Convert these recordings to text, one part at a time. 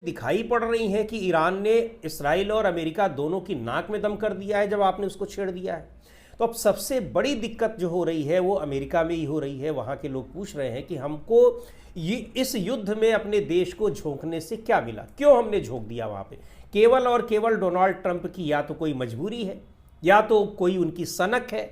दिखाई पड़ रही हैं कि ईरान ने इसराइल और अमेरिका दोनों की नाक में दम कर दिया है जब आपने उसको छेड़ दिया है। तो अब सबसे बड़ी दिक्कत जो हो रही है वो अमेरिका में ही हो रही है। वहाँ के लोग पूछ रहे हैं कि हमको ये इस युद्ध में अपने देश को झोंकने से क्या मिला, क्यों हमने झोंक दिया वहाँ पे। केवल और केवल डोनाल्ड ट्रंप की या तो कोई मजबूरी है, या तो कोई उनकी सनक है,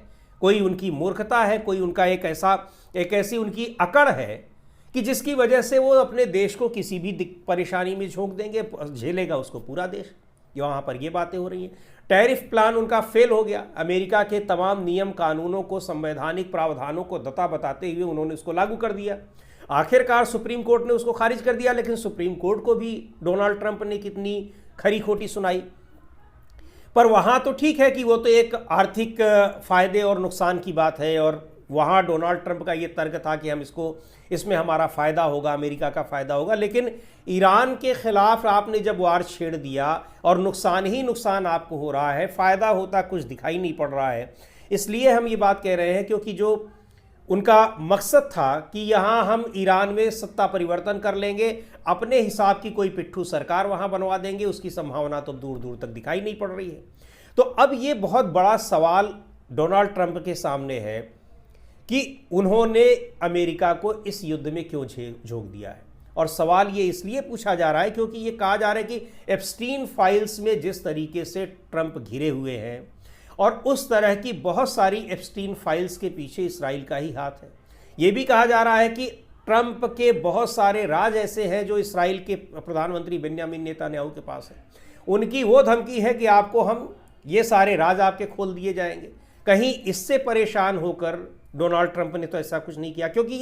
कोई उनकी मूर्खता है, कोई उनका एक ऐसी उनकी अकड़ है कि जिसकी वजह से वो अपने देश को किसी भी परेशानी में झोंक देंगे, झेलेगा उसको पूरा देश। वहाँ पर ये बातें हो रही हैं। टैरिफ प्लान उनका फेल हो गया। अमेरिका के तमाम नियम कानूनों को, संवैधानिक प्रावधानों को दता बताते हुए उन्होंने उसको लागू कर दिया। आखिरकार सुप्रीम कोर्ट ने उसको खारिज कर दिया, लेकिन सुप्रीम कोर्ट को भी डोनाल्ड ट्रंप ने कितनी खरी खोटी सुनाई। पर वहाँ तो ठीक है कि वो तो एक आर्थिक फायदे और नुकसान की बात है, और वहाँ डोनाल्ड ट्रंप का ये तर्क था कि हम इसमें हमारा फ़ायदा होगा, अमेरिका का फ़ायदा होगा। लेकिन ईरान के ख़िलाफ़ आपने जब वार छेड़ दिया और नुकसान ही नुकसान आपको हो रहा है, फ़ायदा होता कुछ दिखाई नहीं पड़ रहा है। इसलिए हम ये बात कह रहे हैं क्योंकि जो उनका मकसद था कि यहाँ हम ईरान में सत्ता परिवर्तन कर लेंगे, अपने हिसाब की कोई पिट्ठू सरकार वहाँ बनवा देंगे, उसकी संभावना तो दूर दूर तक दिखाई नहीं पड़ रही है। तो अब ये बहुत बड़ा सवाल डोनाल्ड ट्रंप के सामने है कि उन्होंने अमेरिका को इस युद्ध में क्यों झोंक दिया है। और सवाल ये इसलिए पूछा जा रहा है क्योंकि ये कहा जा रहा है कि एप्स्टीन फाइल्स में जिस तरीके से ट्रंप घिरे हुए हैं, और उस तरह की बहुत सारी एप्स्टीन फाइल्स के पीछे इसराइल का ही हाथ है। ये भी कहा जा रहा है कि ट्रंप के बहुत सारे राज ऐसे हैं जो इसराइल के प्रधानमंत्री बेंजामिन नेतन्याहू के पास है। उनकी वो धमकी है कि आपको हम ये सारे राज आपके खोल दिए जाएंगे। कहीं इससे परेशान होकर डोनाल्ड ट्रंप ने तो ऐसा कुछ नहीं किया, क्योंकि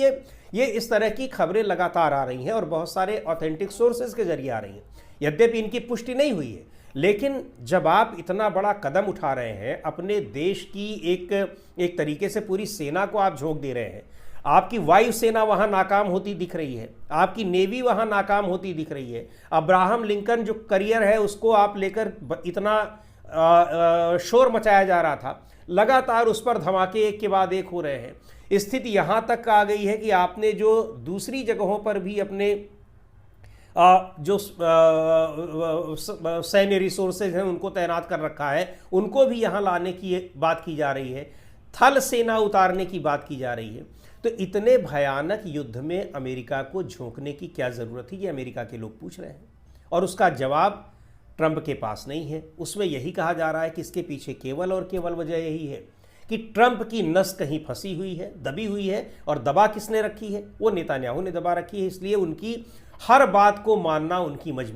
ये इस तरह की खबरें लगातार आ रही हैं और बहुत सारे ऑथेंटिक सोर्सेज के जरिए आ रही हैं। यद्यपि इनकी पुष्टि नहीं हुई है, लेकिन जब आप इतना बड़ा कदम उठा रहे हैं, अपने देश की एक तरीके से पूरी सेना को आप झोंक दे रहे हैं। आपकी वायुसेना वहाँ नाकाम होती दिख रही है, आपकी नेवी वहाँ नाकाम होती दिख रही है। अब्राहम लिंकन जो करियर है उसको आप लेकर इतना शोर मचाया जा रहा था, लगातार उस पर धमाके एक के बाद एक हो रहे हैं। स्थिति यहाँ तक आ गई है कि आपने जो दूसरी जगहों पर भी अपने जो सैन्य रिसोर्सेज हैं उनको तैनात कर रखा है, उनको भी यहाँ लाने की बात की जा रही है, थल सेना उतारने की बात की जा रही है। तो इतने भयानक युद्ध में अमेरिका को झोंकने की क्या ज़रूरत थी, ये अमेरिका के लोग पूछ रहे हैं। और उसका जवाब ट्रंप के पास नहीं है। उसमें यही कहा जा रहा है कि इसके पीछे केवल और केवल वजह यही है कि ट्रंप की नस कहीं फंसी हुई है, दबी हुई है, और दबा किसने रखी है? वो नेतन्याहू ने दबा रखी है। इसलिए उनकी हर बात को मानना उनकी मजबूरी